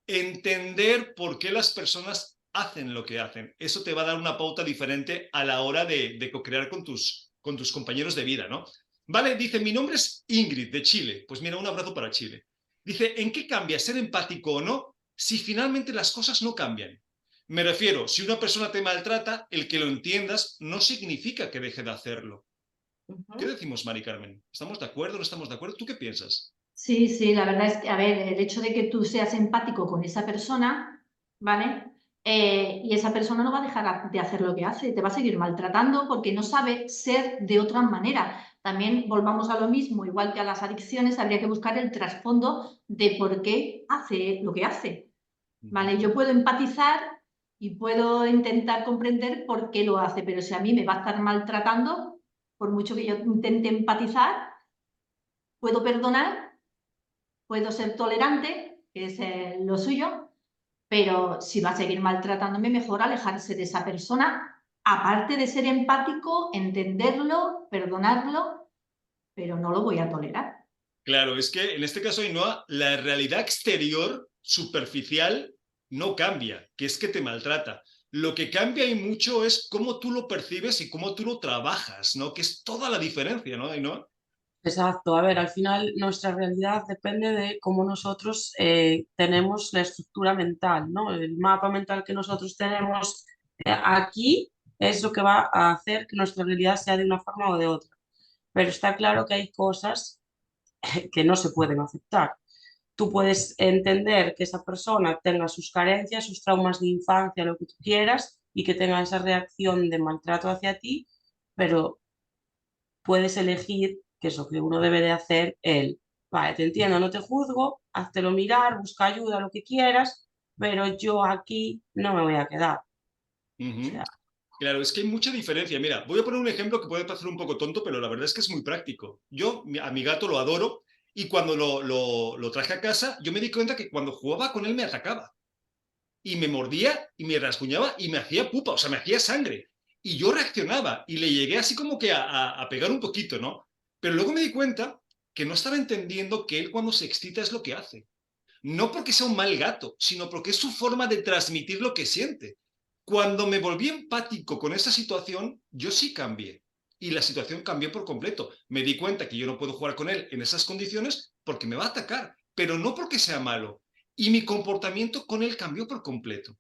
Entender por qué las personas hacen lo que hacen. Eso te va a dar una pauta diferente a la hora de co-crear con tus compañeros de vida, ¿no? Vale, dice, mi nombre es Ingrid, de Chile. Pues mira, un abrazo para Chile. Dice, ¿en qué cambia ser empático o no si finalmente las cosas no cambian? Me refiero, si una persona te maltrata, el que lo entiendas no significa que deje de hacerlo. ¿Qué Ujú. decimos, Mari Carmen? ¿Estamos de acuerdo o no estamos de acuerdo? ¿Tú qué piensas? Sí, sí, la verdad es que, a ver, el hecho de que tú seas empático con esa persona, ¿vale? Y esa persona no va a dejar de hacer lo que hace, te va a seguir maltratando porque no sabe ser de otra manera. También volvamos a lo mismo, igual que a las adicciones, habría que buscar el trasfondo de por qué hace lo que hace. ¿Vale? Yo puedo empatizar y puedo intentar comprender por qué lo hace, pero si a mí me va a estar maltratando, por mucho que yo intente empatizar, puedo perdonar, puedo ser tolerante, que es lo suyo, pero si va a seguir maltratándome, mejor alejarse de esa persona, aparte de ser empático, entenderlo, perdonarlo, pero no lo voy a tolerar. Claro, es que en este caso, Ainhoa, la realidad exterior, superficial, no cambia, que es que te maltrata. Lo que cambia y mucho es cómo tú lo percibes y cómo tú lo trabajas, ¿no? Que es toda la diferencia, ¿no, Ainhoa? Exacto, a ver, al final nuestra realidad depende de cómo nosotros tenemos la estructura mental, ¿no? El mapa mental que nosotros tenemos aquí es lo que va a hacer que nuestra realidad sea de una forma o de otra. Pero está claro que hay cosas que no se pueden aceptar. Tú puedes entender que esa persona tenga sus carencias, sus traumas de infancia, lo que tú quieras, y que tenga esa reacción de maltrato hacia ti, pero puedes elegir qué es lo que uno debe de hacer él. Vale, te entiendo, no te juzgo, háztelo mirar, busca ayuda, lo que quieras, pero yo aquí no me voy a quedar. O sea, Claro, es que hay mucha diferencia. Mira, voy a poner un ejemplo que puede parecer un poco tonto, pero la verdad es que es muy práctico. Yo a mi gato lo adoro y cuando lo traje a casa, yo me di cuenta que cuando jugaba con él me atacaba. Y me mordía y me rasguñaba y me hacía pupa, o sea, me hacía sangre. Y yo reaccionaba y le llegué así como que a pegar un poquito, ¿no? Pero luego me di cuenta que no estaba entendiendo que él cuando se excita es lo que hace. No porque sea un mal gato, sino porque es su forma de transmitir lo que siente. Cuando me volví empático con esa situación, yo sí cambié. Y la situación cambió por completo. Me di cuenta que yo no puedo jugar con él en esas condiciones porque me va a atacar, pero no porque sea malo. Y mi comportamiento con él cambió por completo.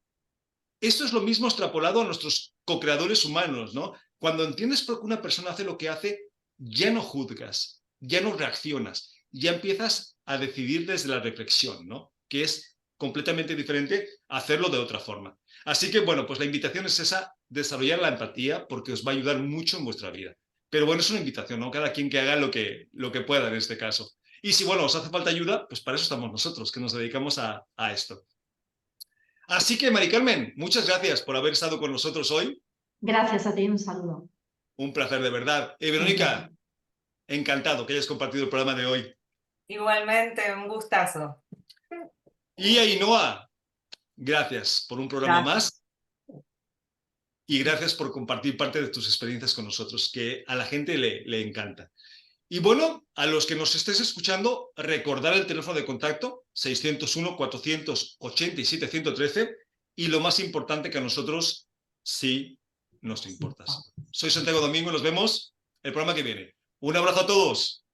Esto es lo mismo extrapolado a nuestros co-creadores humanos, ¿no? Cuando entiendes por qué una persona hace lo que hace, ya no juzgas, ya no reaccionas, ya empiezas a decidir desde la reflexión, ¿no? Que es completamente diferente a hacerlo de otra forma. Así que, bueno, pues la invitación es esa, desarrollar la empatía, porque os va a ayudar mucho en vuestra vida. Pero bueno, es una invitación, ¿no? Cada quien que haga lo que pueda en este caso. Y si, bueno, os hace falta ayuda, pues para eso estamos nosotros, que nos dedicamos a esto. Así que, Mari Carmen, muchas gracias por haber estado con nosotros hoy. Gracias a ti, un saludo. Un placer de verdad. Verónica, encantado que hayas compartido el programa de hoy. Igualmente, un gustazo. Y Ainhoa, gracias por un programa más y gracias por compartir parte de tus experiencias con nosotros, que a la gente le encanta. Y bueno, a los que nos estés escuchando, recordar el teléfono de contacto 601-487-113 y lo más importante, que a nosotros sí nos importas. Soy Santiago Domingo y nos vemos el programa que viene. Un abrazo a todos.